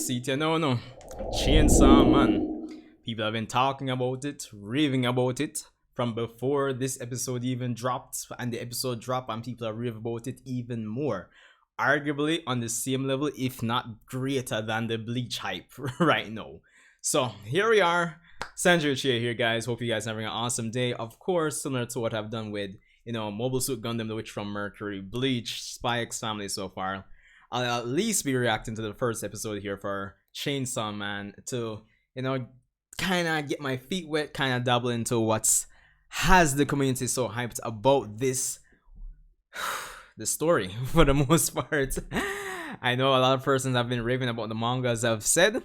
no. Chainsawman. People have been talking about it, raving about it from before this episode even dropped, and the episode dropped, and people are raving about it even more. Arguably on the same level, if not greater than the Bleach hype right now. So here we are, Sanjae Uchiha here, guys. Hope you guys are having an awesome day. Of course, similar to what I've done with Mobile Suit Gundam, The Witch from Mercury, Bleach, Spy X Family so far. I'll at least be reacting to the first episode here for Chainsawman to, kind of get my feet wet, kind of dabble into what's has the community so hyped about this, the story for the most part. I know a lot of persons have been raving about the manga, as I've said.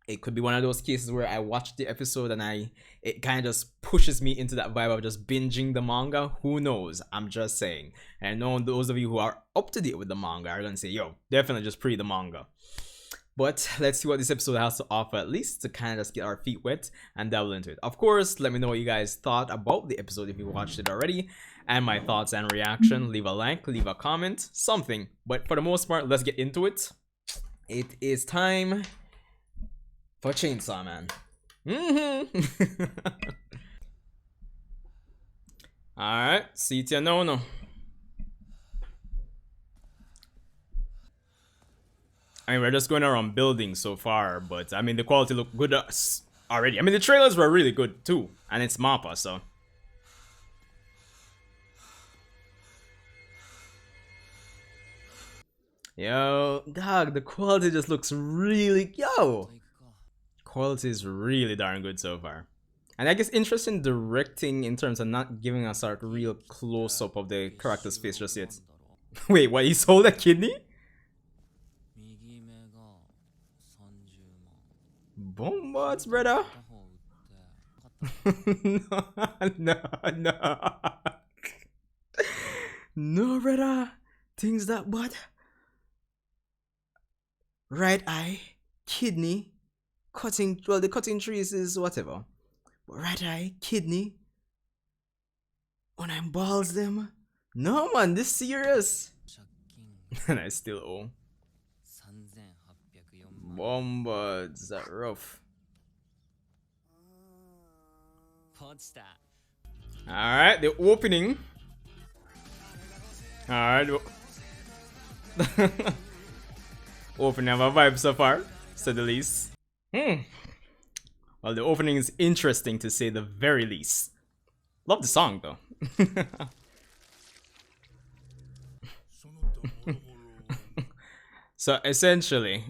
It could be one of those cases where I watched the episode and it kind of just pushes me into that vibe of just binging the manga. Who knows? I'm just saying. And I know those of you who are up to date with the manga are gonna say, yo, definitely just pre the manga. But let's see what this episode has to offer, at least to kind of just get our feet wet and dabble into it. Of course, let me know what you guys thought about the episode if you watched it already, and my thoughts and reaction. Leave a like, leave a comment, something. But for the most part, let's get into it. It is time for Chainsawman. Alright, see ya no. I mean, we're just going around buildings so far, but I mean, the quality looked good already. I mean, the trailers were really good too, and it's MAPPA, so. Yo, dog, the quality just looks really, quality is really darn good so far. And I guess interesting directing in terms of not giving us a real close-up of the character's face just yet. Wait, what, he sold a kidney? Bombards, brother. No. No, brother. Things that bad. Right eye, kidney, cutting. Well, the cutting trees is whatever. But right eye, kidney. When I balls them. No, man, this serious. And I still owe. Bombards, that rough. Alright, the opening. Alright. Opening of a vibe so far, say the least. Well, the opening is interesting to say the very least. Love the song though. So essentially,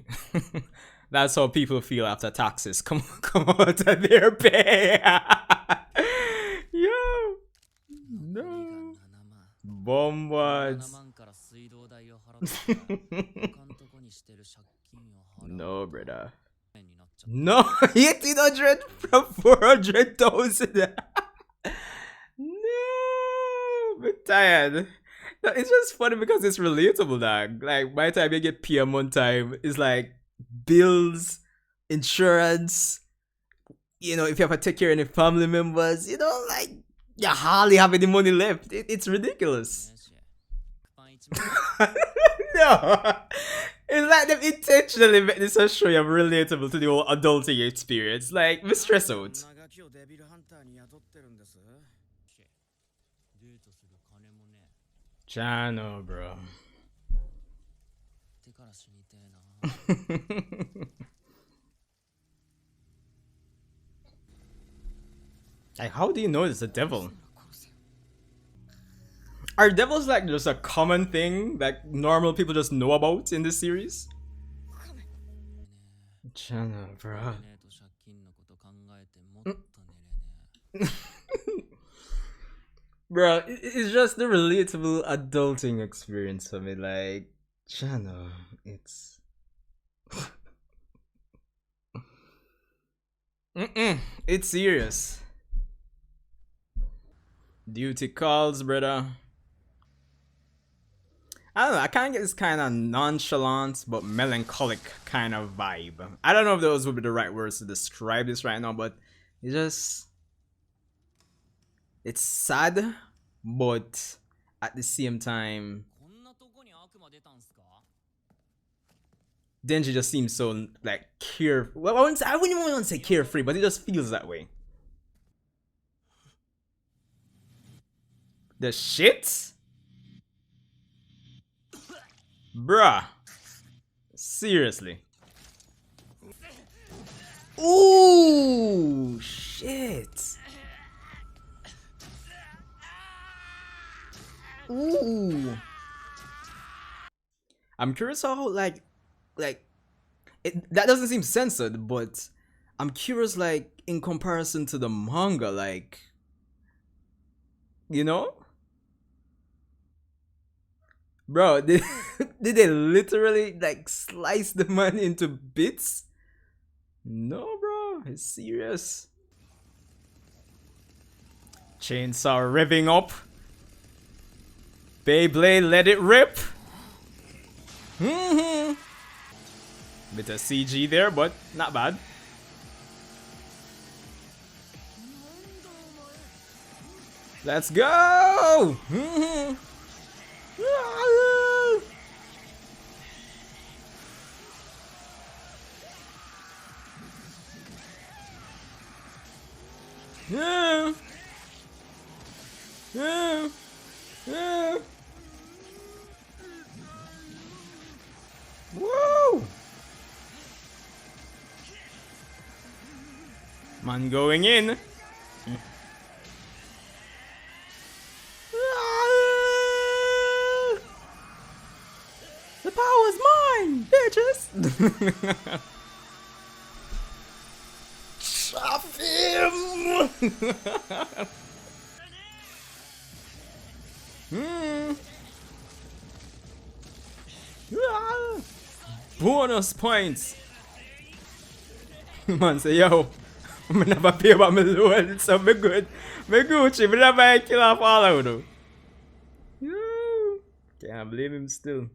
that's how people feel after taxes come out of their pay. Yo, no. Bombards. No, brother. No, 1800 from 400,000. No, I'm tired. No, it's just funny because it's relatable, dog. Like, by the time you get PM on time, it's like bills, insurance, if you have to take care of any family members, like, you hardly have any money left. It's ridiculous. No. It's like them intentionally make this a show you relatable to the whole adulting experience. Like, we stress out. Chano, bro. Like, how do you know it's a devil? Are devils like just a common thing that normal people just know about in this series? Chana, bro. Bro, it's just the relatable adulting experience for me. Like, Chana, it's. It's serious. Duty calls, brother. I don't know, I kind of get this kind of nonchalant but melancholic kind of vibe. I don't know if those would be the right words to describe this right now, but it's sad, but at the same time, Denji just seems so like care. Well, I wouldn't even want to say carefree, but it just feels that way. The shit, bruh. Seriously. Ooh, shit. Ooh. I'm curious how like that doesn't seem censored, but I'm curious like in comparison to the manga, like you know, bro, did they literally like slice the man into bits? No, bro, it's serious. Chainsaw revving up. Beyblade, let it rip. Mm-hmm. Bit of CG there, but not bad. Let's go! Mm-hmm. Yeah. Yeah. Yeah. Woo! Man going in. The power's mine, bitches! Chop him! Bonus points! Man say, yo, I never pay about my loan, so me good. Me Gucci, me never kill off all of them. Can't blame him still.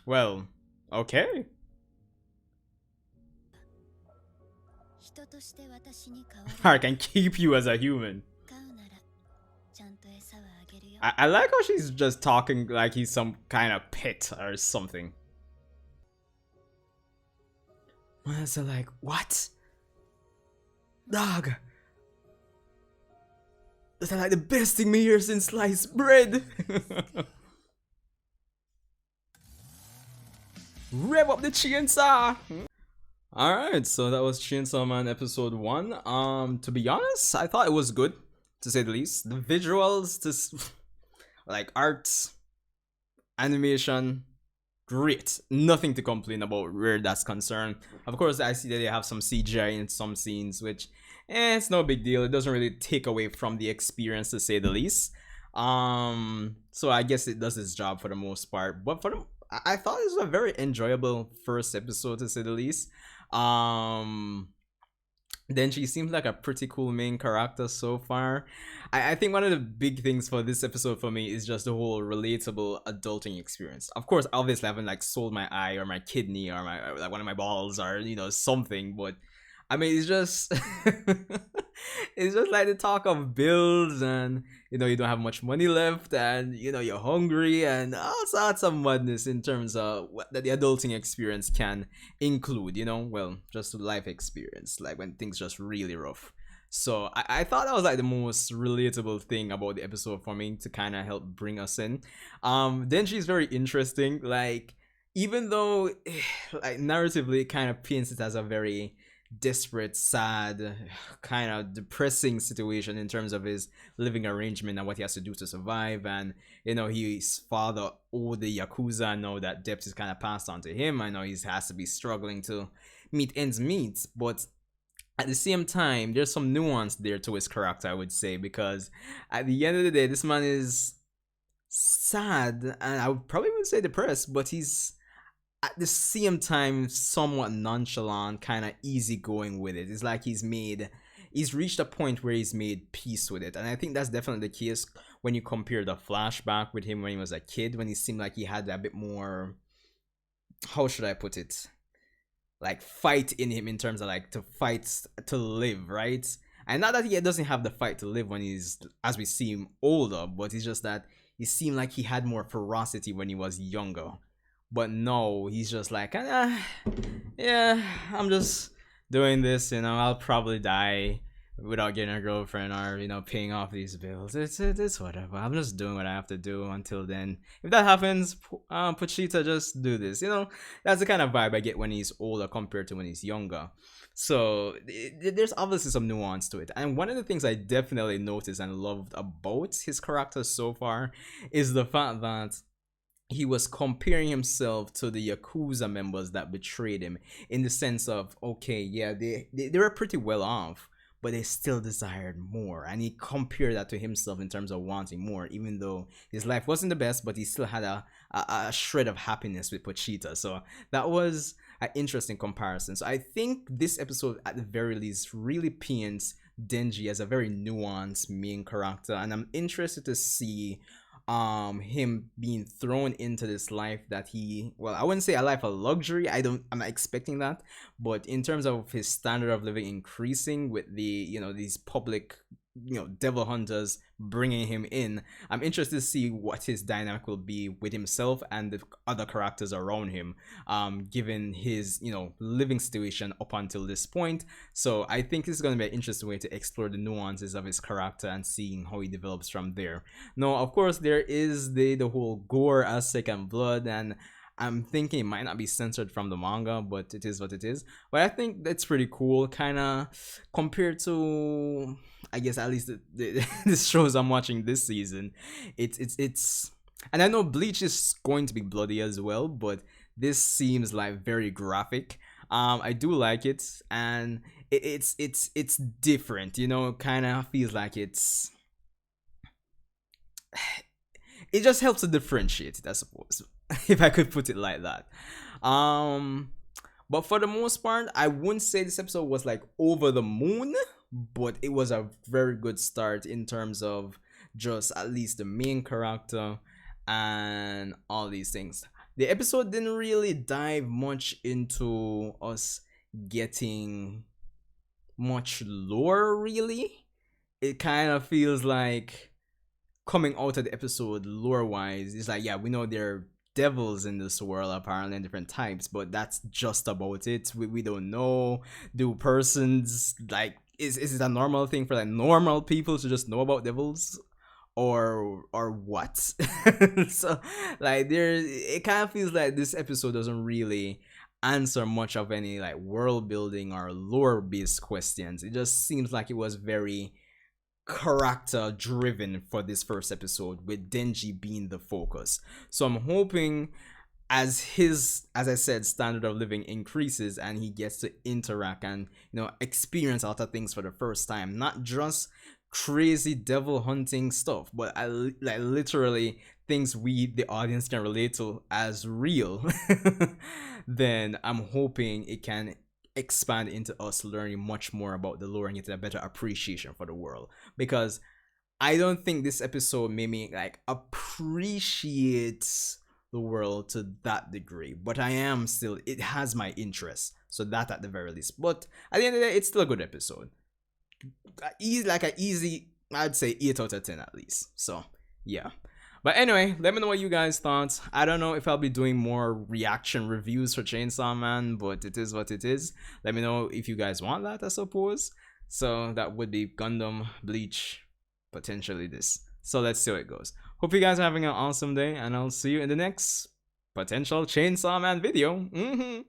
Well, okay. I can keep you as a human. I like how she's just talking like he's some kind of pet or something. Man's like, what? Dog. That's like the best thing me hear since sliced bread. Rev up the chainsaw. Alright, so that was Chainsaw Man episode 1. To be honest, I thought it was good, to say the least. The visuals, this like art, animation, great. Nothing to complain about where that's concerned. Of course, I see that they have some CGI in some scenes, which it's no big deal. It doesn't really take away from the experience, to say the least. So I guess it does its job for the most part. But I thought it was a very enjoyable first episode, to say the least. Then she seems like a pretty cool main character so far. I think one of the big things for this episode for me is just the whole relatable adulting experience. Of course, obviously I haven't like sold my eye or my kidney or my like one of my balls or something, but I mean it's just it's just like the talk of bills and you don't have much money left and you're hungry and all sorts of madness in terms of what that the adulting experience can include, well, just life experience, like when things just really rough. So I thought that was like the most relatable thing about the episode for me to kind of help bring us in. Then she's very interesting, like even though like narratively it kind of paints it as a very desperate, sad, kind of depressing situation in terms of his living arrangement and what he has to do to survive. And his father owed the yakuza. I know that debt is kind of passed on to him. I know he has to be struggling to meet ends meet, but at the same time there's some nuance there to his character, I would say, because at the end of the day this man is sad and I would probably would say depressed, but he's at the same time somewhat nonchalant, kind of easygoing with it. It's like he's reached a point where he's made peace with it. And I think that's definitely the case when you compare the flashback with him when he was a kid, when he seemed like he had a bit more, how should I put it, like fight in him, in terms of like to fight to live, right? And not that he doesn't have the fight to live when he's, as we see him older, but it's just that he seemed like he had more ferocity when he was younger. But no, he's just like, yeah, I'm just doing this, I'll probably die without getting a girlfriend or paying off these bills. It's whatever. I'm just doing what I have to do until then. If that happens, Pochita, just do this. That's the kind of vibe I get when he's older compared to when he's younger. So there's obviously some nuance to it. And one of the things I definitely noticed and loved about his character so far is the fact that he was comparing himself to the Yakuza members that betrayed him, in the sense of, okay, yeah, they were pretty well off, but they still desired more. And he compared that to himself in terms of wanting more, even though his life wasn't the best, but he still had a shred of happiness with Pochita. So that was an interesting comparison. So I think this episode, at the very least, really paints Denji as a very nuanced main character, and I'm interested to see him being thrown into this life that I wouldn't say a life of luxury. I'm not expecting that, but in terms of his standard of living increasing with these public devil hunters bringing him in, I'm interested to see what his dynamic will be with himself and the other characters around him, given his living situation up until this point. So I think this is going to be an interesting way to explore the nuances of his character and seeing how he develops from there. Now, of course, there is the whole gore aspect and blood, and I'm thinking it might not be censored from the manga, but it is what it is. But I think that's pretty cool, kind of compared to, I guess, at least the shows I'm watching this season. It's, and I know Bleach is going to be bloody as well, but this seems like very graphic. I do like it, and it's different. Kind of feels like it just helps to differentiate it, I suppose, if I could put it like that. But for the most part, I wouldn't say this episode was like over the moon, but it was a very good start in terms of just at least the main character and all these things. The episode didn't really dive much into us getting much lore, really. It kind of feels like coming out of the episode lore wise, it's like, yeah, we know there are devils in this world apparently, and different types, but that's just about it. We don't know, do persons like, is it a normal thing for like normal people to just know about devils, or what? So like, it kind of feels like this episode doesn't really answer much of any like world building or lore based questions. It just seems like it was very character driven for this first episode, with Denji being the focus. So I'm hoping, as I said, standard of living increases and he gets to interact and experience a lot of things for the first time, not just crazy devil hunting stuff, but like literally things we the audience can relate to as real, then I'm hoping it can expand into us learning much more about the lore and getting a better appreciation for the world. Because I don't think this episode made me like appreciate the world to that degree, but it has my interest, so that at the very least. But at the end of the day, it's still a good episode. Easy, I'd say 8 out of 10 at least. So yeah. But anyway, let me know what you guys thought. I don't know if I'll be doing more reaction reviews for Chainsaw Man, but it is what it is. Let me know if you guys want that, I suppose. So that would be Gundam, Bleach, potentially this. So let's see how it goes. Hope you guys are having an awesome day, and I'll see you in the next potential Chainsaw Man video.